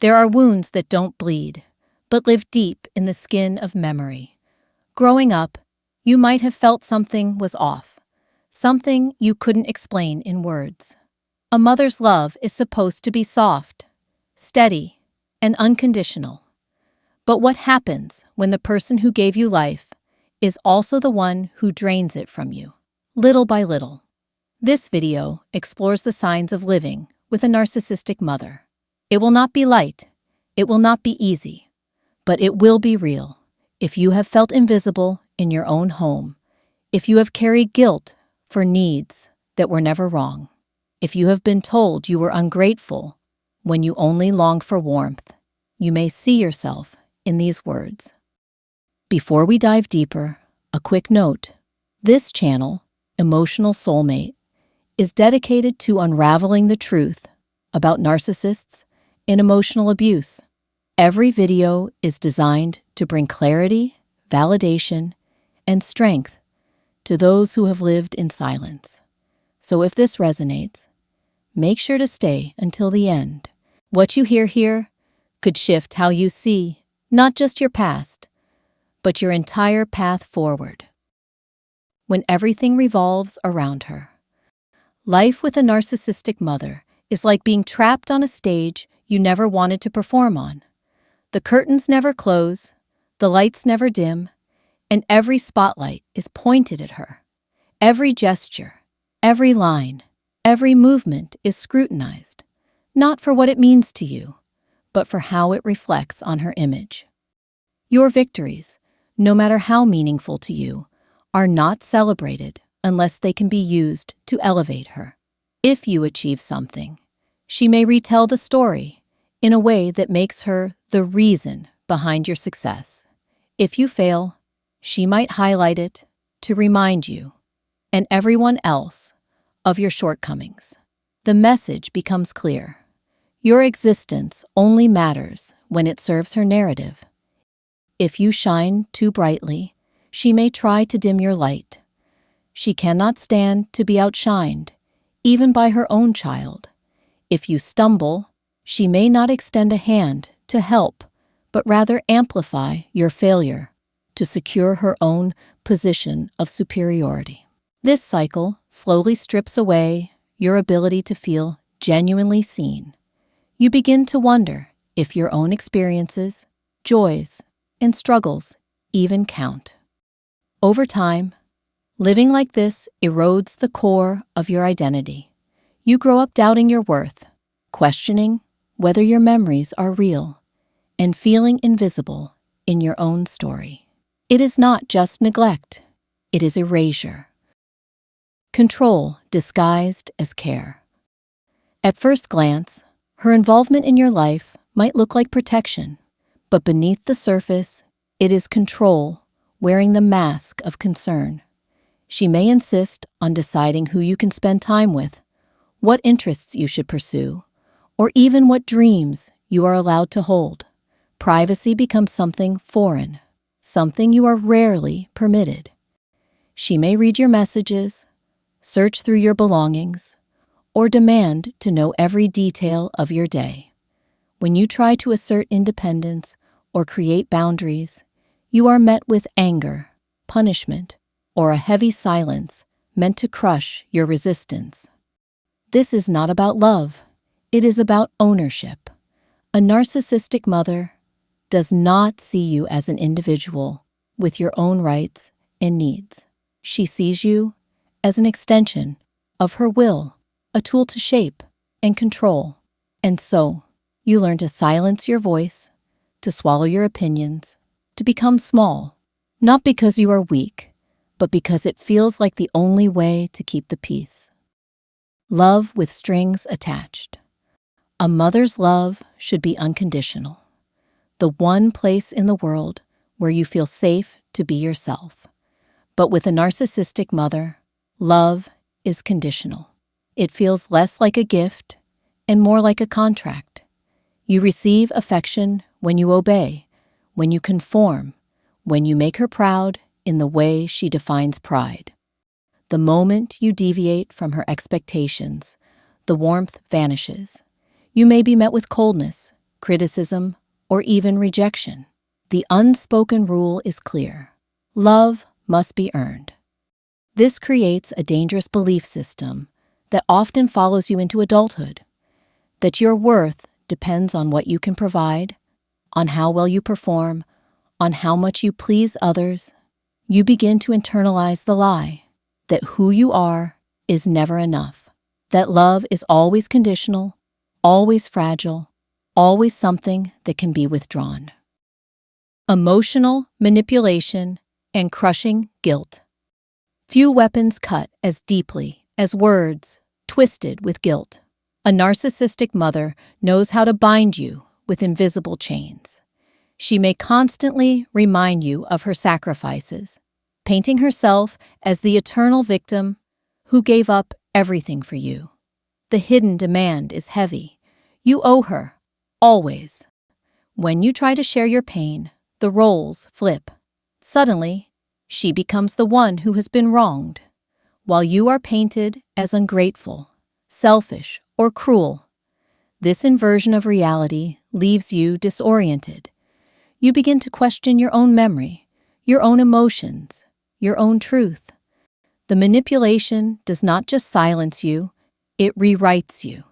There are wounds that don't bleed, but live deep in the skin of memory. Growing up, you might have felt something was off, something you couldn't explain in words. A mother's love is supposed to be soft, steady, and unconditional. But what happens when the person who gave you life is also the one who drains it from you, little by little? This video explores the signs of living with a narcissistic mother. It will not be light, it will not be easy, but it will be real. If you have felt invisible in your own home, if you have carried guilt for needs that were never wrong, if you have been told you were ungrateful when you only long for warmth, you may see yourself in these words. Before we dive deeper, a quick note. This channel, Emotional Soulmate, is dedicated to unraveling the truth about narcissists and emotional abuse. Every video is designed to bring clarity, validation, and strength to those who have lived in silence. So if this resonates, make sure to stay until the end. What you hear here could shift how you see not just your past, but your entire path forward. When everything revolves around her. Life with a narcissistic mother is like being trapped on a stage you never wanted to perform on. The curtains never close, the lights never dim, and every spotlight is pointed at her. Every gesture, every line, every movement is scrutinized, not for what it means to you, but for how it reflects on her image. Your victories, no matter how meaningful to you, are not celebrated unless they can be used to elevate her. If you achieve something, she may retell the story in a way that makes her the reason behind your success. If you fail, she might highlight it to remind you and everyone else of your shortcomings. The message becomes clear. Your existence only matters when it serves her narrative. If you shine too brightly, she may try to dim your light. She cannot stand to be outshined, even by her own child. If you stumble, she may not extend a hand to help, but rather amplify your failure to secure her own position of superiority. This cycle slowly strips away your ability to feel genuinely seen. You begin to wonder if your own experiences, joys, and struggles even count. Over time, living like this erodes the core of your identity. You grow up doubting your worth, questioning whether your memories are real, and feeling invisible in your own story. It is not just neglect, it is erasure. Control disguised as care. At first glance, her involvement in your life might look like protection, but beneath the surface, it is control wearing the mask of concern. She may insist on deciding who you can spend time with, what interests you should pursue, or even what dreams you are allowed to hold. Privacy becomes something foreign, something you are rarely permitted. She may read your messages, search through your belongings, or demand to know every detail of your day. When you try to assert independence or create boundaries, you are met with anger, punishment, or a heavy silence meant to crush your resistance. This is not about love. It is about ownership. A narcissistic mother does not see you as an individual with your own rights and needs. She sees you as an extension of her will, a tool to shape and control. And so, you learn to silence your voice, to swallow your opinions, to become small, not because you are weak, but because it feels like the only way to keep the peace. Love with strings attached. A mother's love should be unconditional, the one place in the world where you feel safe to be yourself. But with a narcissistic mother, love is conditional. It feels less like a gift and more like a contract. You receive affection when you obey, when you conform, when you make her proud in the way she defines pride. The moment you deviate from her expectations, the warmth vanishes. You may be met with coldness, criticism, or even rejection. The unspoken rule is clear: love must be earned. This creates a dangerous belief system that often follows you into adulthood, that your worth depends on what you can provide, on how well you perform, on how much you please others. You begin to internalize the lie that who you are is never enough, that love is always conditional, always fragile, always something that can be withdrawn. Emotional manipulation and crushing guilt. Few weapons cut as deeply as words twisted with guilt. A narcissistic mother knows how to bind you with invisible chains. She may constantly remind you of her sacrifices, painting herself as the eternal victim who gave up everything for you. The hidden demand is heavy. You owe her, always. When you try to share your pain, the roles flip. Suddenly, she becomes the one who has been wronged, while you are painted as ungrateful, selfish, or cruel. This inversion of reality leaves you disoriented. You begin to question your own memory, your own emotions, your own truth. The manipulation does not just silence you, it rewrites you.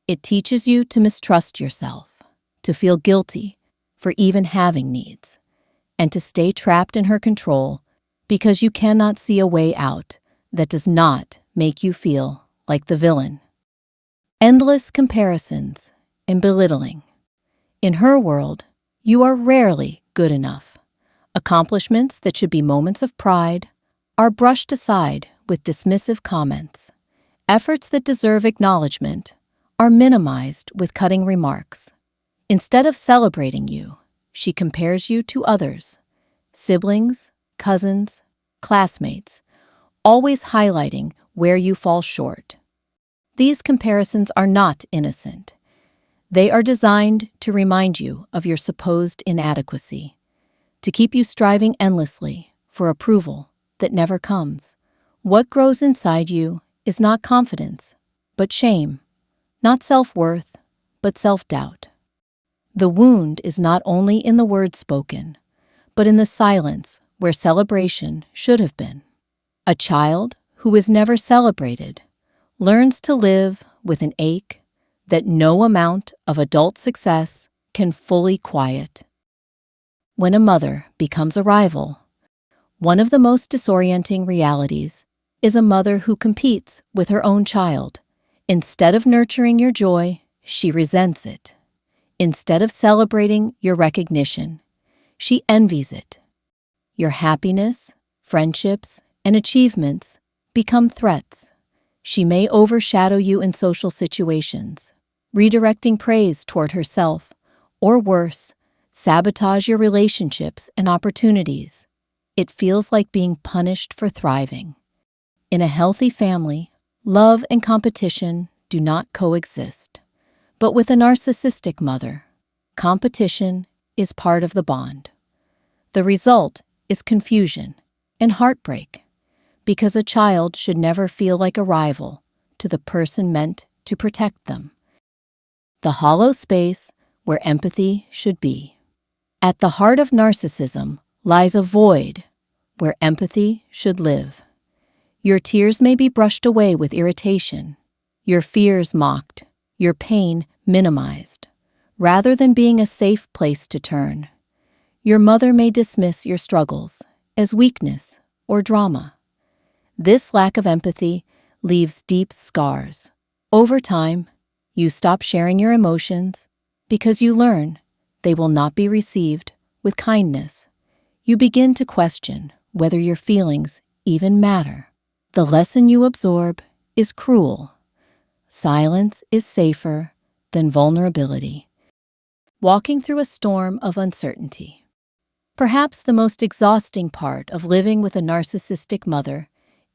It teaches you to mistrust yourself, to feel guilty for even having needs, and to stay trapped in her control because you cannot see a way out that does not make you feel like the villain. Endless comparisons and belittling. In her world, you are rarely good enough. Accomplishments that should be moments of pride are brushed aside with dismissive comments. Efforts that deserve acknowledgement are minimized with cutting remarks. Instead of celebrating you, she compares you to others, siblings, cousins, classmates, always highlighting where you fall short. These comparisons are not innocent. They are designed to remind you of your supposed inadequacy, to keep you striving endlessly for approval that never comes. What grows inside you is not confidence, but shame, not self-worth, but self-doubt. The wound is not only in the words spoken, but in the silence where celebration should have been. A child who is never celebrated learns to live with an ache that no amount of adult success can fully quiet. When a mother becomes a rival, one of the most disorienting realities is a mother who competes with her own child. Instead of nurturing your joy, she resents it. Instead of celebrating your recognition, she envies it. Your happiness, friendships, and achievements become threats. She may overshadow you in social situations, redirecting praise toward herself, or worse, sabotage your relationships and opportunities. It feels like being punished for thriving. In a healthy family, love and competition do not coexist. But with a narcissistic mother, competition is part of the bond. The result is confusion and heartbreak, because a child should never feel like a rival to the person meant to protect them. The hollow space where empathy should be. At the heart of narcissism lies a void where empathy should live. Your tears may be brushed away with irritation, your fears mocked, your pain minimized, rather than being a safe place to turn. Your mother may dismiss your struggles as weakness or drama. This lack of empathy leaves deep scars. Over time, you stop sharing your emotions because you learn they will not be received with kindness. You begin to question whether your feelings even matter. The lesson you absorb is cruel. Silence is safer than vulnerability. Walking through a storm of uncertainty. Perhaps the most exhausting part of living with a narcissistic mother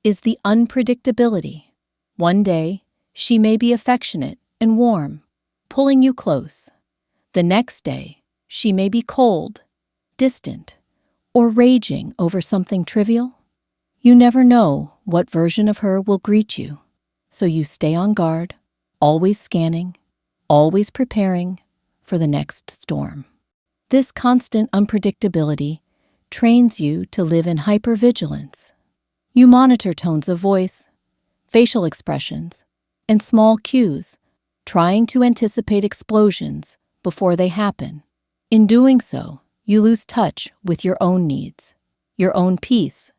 is the unpredictability. One day, she may be affectionate and warm, pulling you close. The next day, she may be cold, distant, or raging over something trivial. You never know what version of her will greet you, so you stay on guard, always scanning, always preparing for the next storm. This constant unpredictability trains you to live in hypervigilance. You monitor tones of voice, facial expressions, and small cues, trying to anticipate explosions before they happen. In doing so, you lose touch with your own needs, your own peace,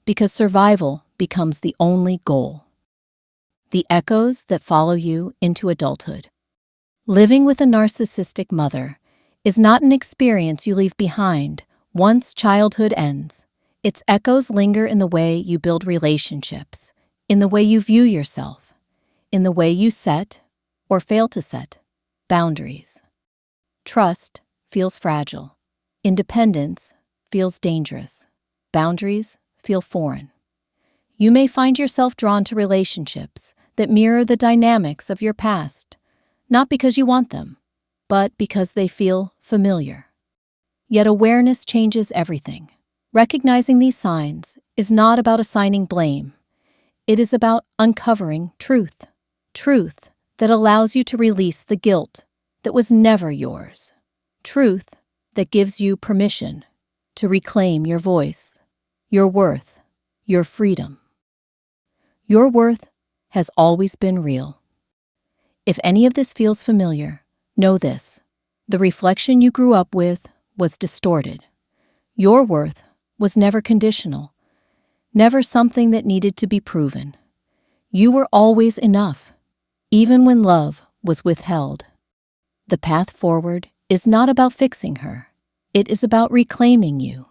because survival becomes the only goal. The echoes that follow you into adulthood. Living with a narcissistic mother is not an experience you leave behind once childhood ends. Its echoes linger in the way you build relationships, in the way you view yourself, in the way you set, or fail to set, boundaries. Trust feels fragile. Independence feels dangerous. Boundaries feel foreign. You may find yourself drawn to relationships that mirror the dynamics of your past, not because you want them, but because they feel familiar. Yet awareness changes everything. Recognizing these signs is not about assigning blame. It is about uncovering truth. Truth that allows you to release the guilt that was never yours. Truth that gives you permission to reclaim your voice, your worth, your freedom. Your worth has always been real. If any of this feels familiar, know this: the reflection you grew up with was distorted. Your worth was never conditional, never something that needed to be proven. You were always enough, even when love was withheld. The path forward is not about fixing her. It is about reclaiming you.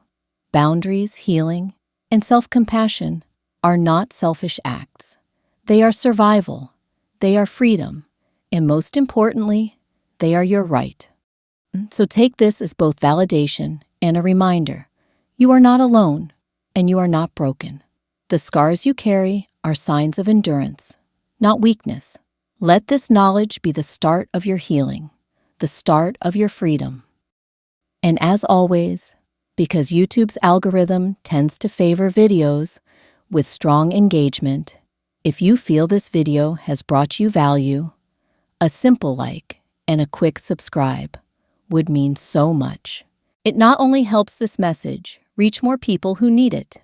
Boundaries, healing, and self-compassion are not selfish acts. They are survival. They are freedom. And most importantly, they are your right. So take this as both validation and a reminder. You are not alone, and you are not broken. The scars you carry are signs of endurance, not weakness. Let this knowledge be the start of your healing, the start of your freedom. And as always, because YouTube's algorithm tends to favor videos with strong engagement, if you feel this video has brought you value, a simple like and a quick subscribe would mean so much. It not only helps this message reach more people who need it,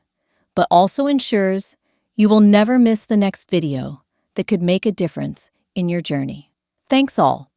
but also ensures you will never miss the next video that could make a difference in your journey. Thanks all